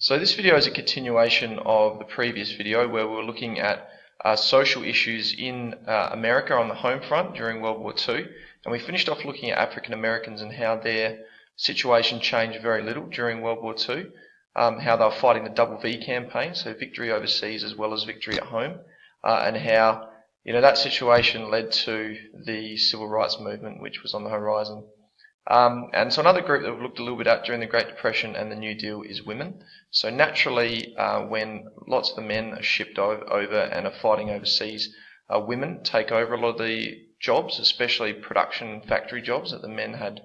So this video is a continuation of the previous video where we were looking at social issues in America on the home front during World War II, and we finished off looking at African Americans and how their situation changed very little during World War II, how they were fighting the Double V campaign, so victory overseas as well as victory at home, and how that situation led to the civil rights movement, which was on the horizon. And so another group that we've looked a little bit at during the Great Depression and the New Deal is women. So naturally, when lots of the men are shipped over and are fighting overseas, women take over a lot of the jobs, especially production factory jobs that the men had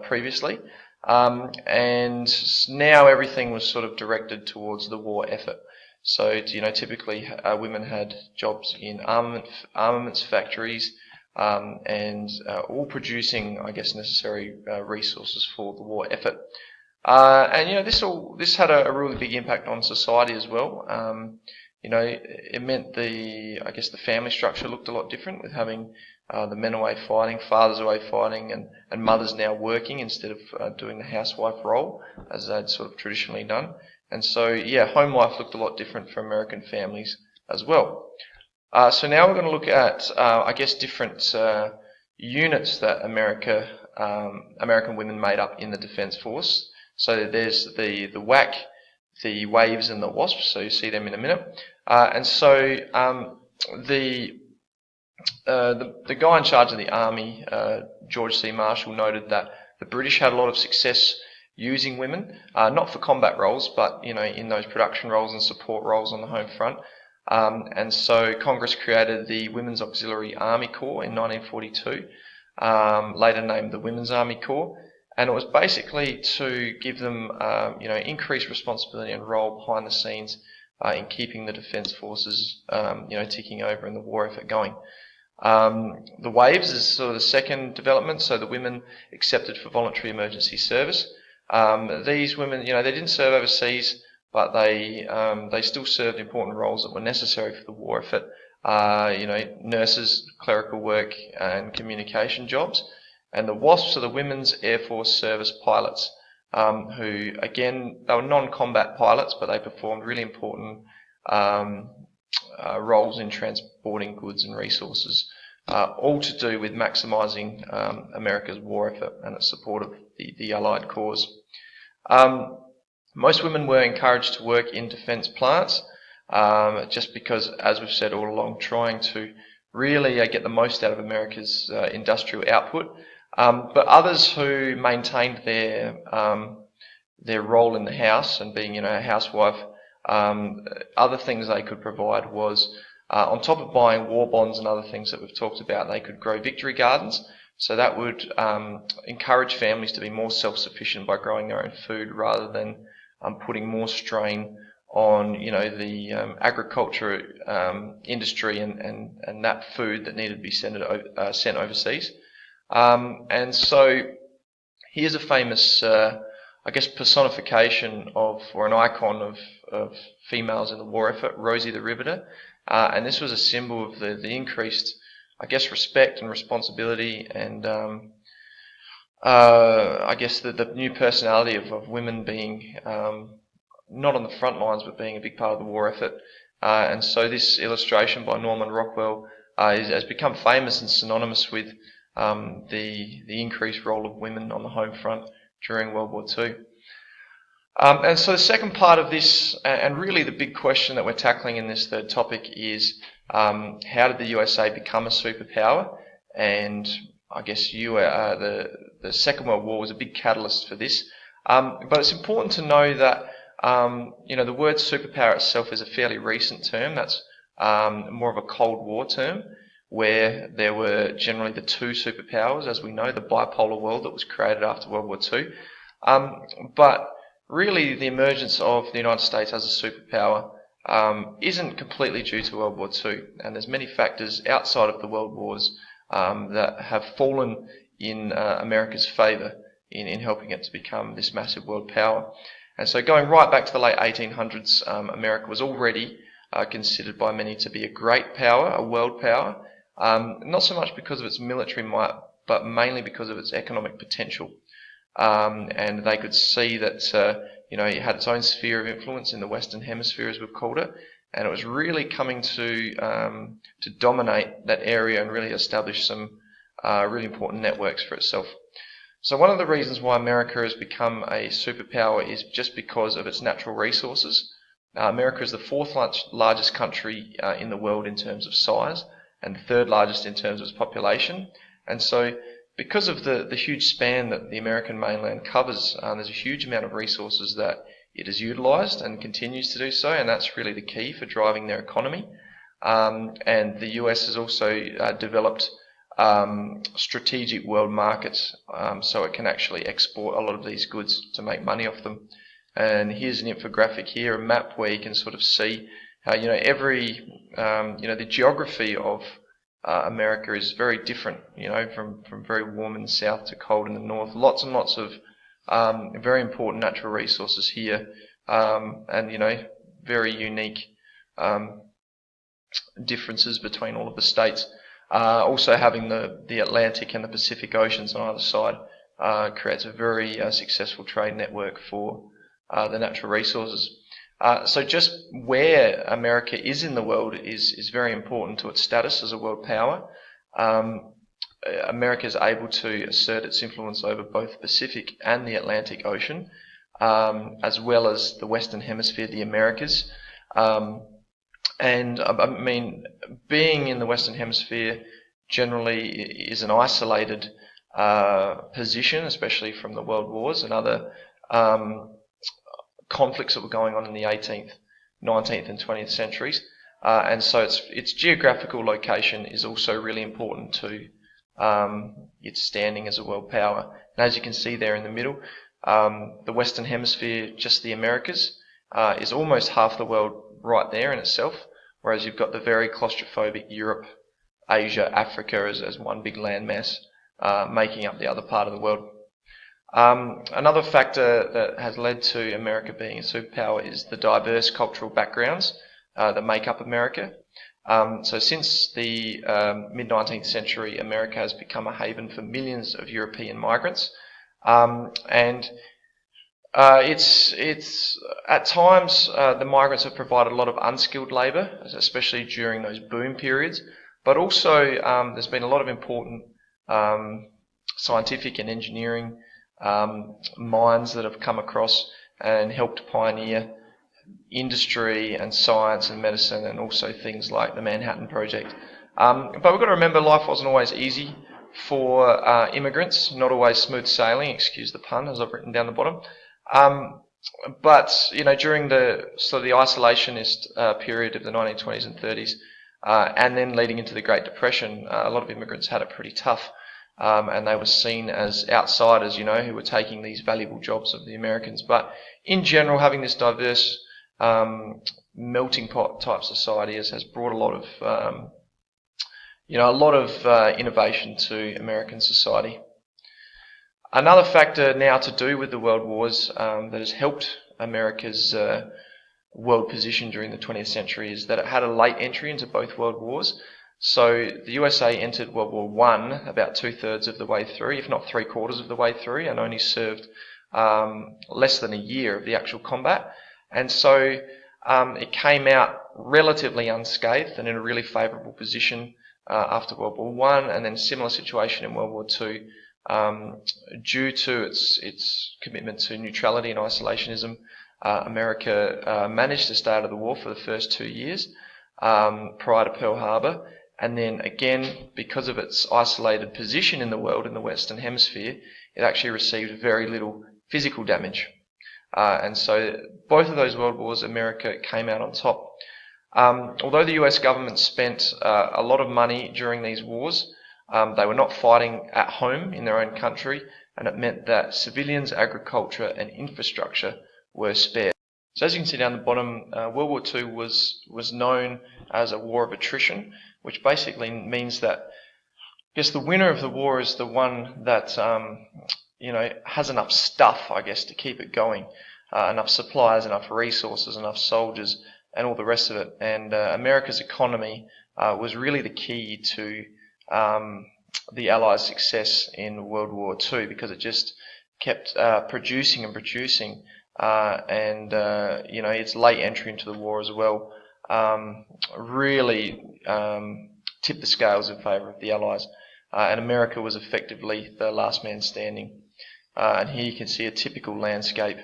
previously. And now everything was sort of directed towards the war effort. So, typically women had jobs in armaments factories, and all producing, necessary resources for the war effort. And this had a really big impact on society as well. It meant the family structure looked a lot different, with having the men away fighting, fathers away fighting, and mothers now working instead of doing the housewife role as they'd sort of traditionally done. And so, home life looked a lot different for American families as well. So now we're going to look at, different units that American women made up in the Defence Force. So there's the WAC, the Waves, and the Wasps. So you see them in a minute. And so the guy in charge of the Army, George C. Marshall, noted that the British had a lot of success using women, not for combat roles, but in those production roles and support roles on the home front. And so Congress created the Women's Auxiliary Army Corps in 1942, later named the Women's Army Corps, and it was basically to give them, increased responsibility and role behind the scenes in keeping the Defence Forces, ticking over and the war effort going. The Waves is sort of the second development, so the women accepted for voluntary emergency service. These women, they didn't serve overseas, but they still served important roles that were necessary for the war effort. Nurses, clerical work, and communication jobs. And the WASPs are the Women's Air Force Service pilots, who, again, they were non-combat pilots, but they performed really important roles in transporting goods and resources, all to do with maximising America's war effort and its support of the Allied cause. Most women were encouraged to work in defence plants, just because, as we've said all along, trying to really get the most out of America's industrial output. But others who maintained their role in the house and being, a housewife, other things they could provide was, on top of buying war bonds and other things that we've talked about, they could grow victory gardens. So that would encourage families to be more self-sufficient by growing their own food rather than putting more strain on, the agriculture industry and that food that needed to be sent overseas. And so here's a famous, personification of, or an icon of females in the war effort, Rosie the Riveter. And this was a symbol of the increased, respect and responsibility and, the new personality of women being not on the front lines but being a big part of the war effort. And so this illustration by Norman Rockwell has become famous and synonymous with the increased role of women on the home front during World War II. And so the second part of this, and really the big question that we're tackling in this third topic, is how did the USA become a superpower? And the Second World War was a big catalyst for this. But it's important to know that the word superpower itself is a fairly recent term. That's more of a Cold War term, where there were generally the two superpowers, as we know, the bipolar world that was created after World War II. But really the emergence of the United States as a superpower isn't completely due to World War II, and there's many factors outside of the world wars that have fallen in America's favour in helping it to become this massive world power. And so going right back to the late 1800s, America was already considered by many to be a great power, a world power, not so much because of its military might, but mainly because of its economic potential. And they could see that it had its own sphere of influence in the Western Hemisphere, as we've called it, and it was really coming to dominate that area and really establish some really important networks for itself. So one of the reasons why America has become a superpower is just because of its natural resources. America is the fourth largest country in the world in terms of size, and the third largest in terms of its population. And so because of the huge span that the American mainland covers, there's a huge amount of resources that it has utilised and continues to do so, and that's really the key for driving their economy. And the US has also developed strategic world markets, so it can actually export a lot of these goods to make money off them. And here's an infographic here, a map where you can sort of see how the geography of America is very different. From very warm in the south to cold in the north. Lots and lots of very important natural resources here, and very unique differences between all of the states. Also having the Atlantic and the Pacific Oceans on either side creates a very successful trade network for the natural resources. So just where America is in the world is very important to its status as a world power. America is able to assert its influence over both the Pacific and the Atlantic Ocean, as well as the Western Hemisphere, the Americas. And I mean, being in the Western Hemisphere generally is an isolated position, especially from the world wars and other conflicts that were going on in the 18th, 19th and 20th centuries. And so its geographical location is also really important to its standing as a world power. And as you can see there in the middle, the Western Hemisphere, just the Americas, is almost half the world right there in itself, whereas you've got the very claustrophobic Europe, Asia, Africa as one big landmass making up the other part of the world. Another factor that has led to America being a superpower is the diverse cultural backgrounds that make up America. So since the mid-19th century, America has become a haven for millions of European migrants, and it's at times the migrants have provided a lot of unskilled labour, especially during those boom periods, but also there's been a lot of important scientific and engineering minds that have come across and helped pioneer industry and science and medicine, and also things like the Manhattan Project. But we've got to remember, life wasn't always easy for immigrants, not always smooth sailing, excuse the pun, as I've written down the bottom. But during the isolationist period of the 1920s and 30s, and then leading into the Great Depression, a lot of immigrants had it pretty tough. And they were seen as outsiders, who were taking these valuable jobs of the Americans. But in general, having this diverse melting pot type society has brought a lot of innovation to American society. Another factor now to do with the world wars that has helped America's world position during the 20th century is that it had a late entry into both world wars. So the USA entered World War I about 2/3 of the way through, if not 3/4 of the way through, and only served less than a year of the actual combat. And so it came out relatively unscathed and in a really favourable position after World War I, and then a similar situation in World War II. Due to its commitment to neutrality and isolationism, America managed to stay out of the war for the first 2 years prior to Pearl Harbor. And then again, because of its isolated position in the world, in the Western Hemisphere, it actually received very little physical damage. And so both of those world wars, America came out on top. Although the US government spent a lot of money during these wars, they were not fighting at home in their own country, and it meant that civilians, agriculture and infrastructure were spared. So as you can see down the bottom, World War II was known as a war of attrition, which basically means that I guess the winner of the war is the one that has enough stuff, I guess, to keep it going, enough supplies, enough resources, enough soldiers, and all the rest of it. And America's economy was really the key to the Allies' success in World War II, because it just kept producing and producing and its late entry into the war as well really tipped the scales in favour of the Allies, and America was effectively the last man standing. And here you can see a typical landscape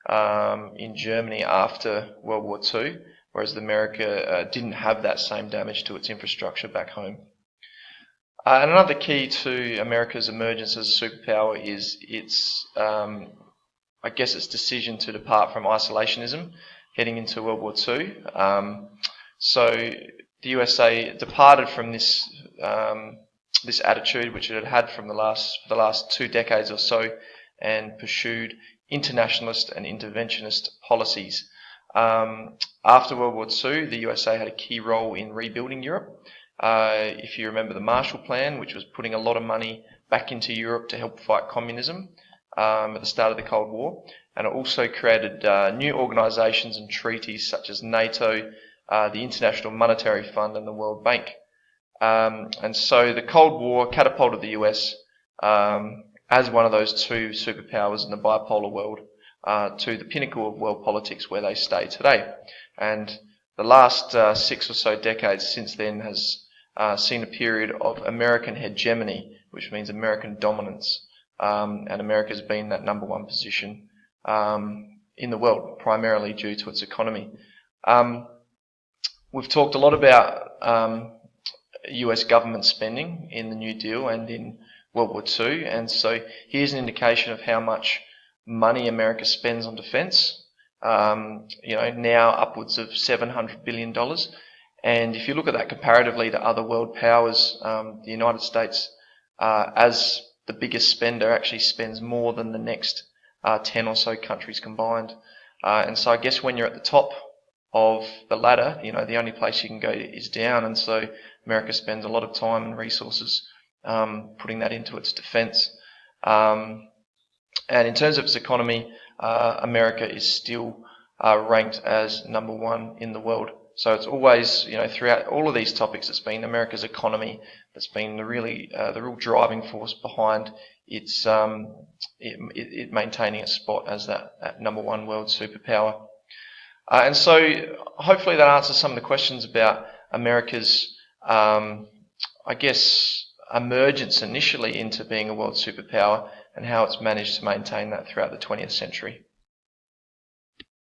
in Germany after World War II, whereas America didn't have that same damage to its infrastructure back home. And another key to America's emergence as a superpower is its decision to depart from isolationism heading into World War II. So the USA departed from this attitude which it had had for the last 2 decades or so, and pursued internationalist and interventionist policies. After World War II, the USA had a key role in rebuilding Europe. If you remember the Marshall Plan, which was putting a lot of money back into Europe to help fight communism at the start of the Cold War, and it also created new organisations and treaties such as NATO, the International Monetary Fund, and the World Bank. And so the Cold War catapulted the US as one of those two superpowers in the bipolar world to the pinnacle of world politics, where they stay today. And the last 6 or so decades since then has seen a period of American hegemony, which means American dominance, and America's been that #1 position in the world, primarily due to its economy. We've talked a lot about US government spending in the New Deal and in World War II, and so here's an indication of how much money America spends on defence. Now upwards of $700 billion. And if you look at that comparatively to other world powers, the United States, as the biggest spender, actually spends more than the next 10 or so countries combined. And so I guess when you're at the top of the ladder, the only place you can go is down, and so America spends a lot of time and resources putting that into its defence. And in terms of its economy, America is still ranked as #1 in the world. So it's always, throughout all of these topics, it's been America's economy that's been the real driving force behind its it maintaining its spot as that #1 world superpower. And so hopefully that answers some of the questions about America's, emergence initially into being a world superpower, and how it's managed to maintain that throughout the 20th century.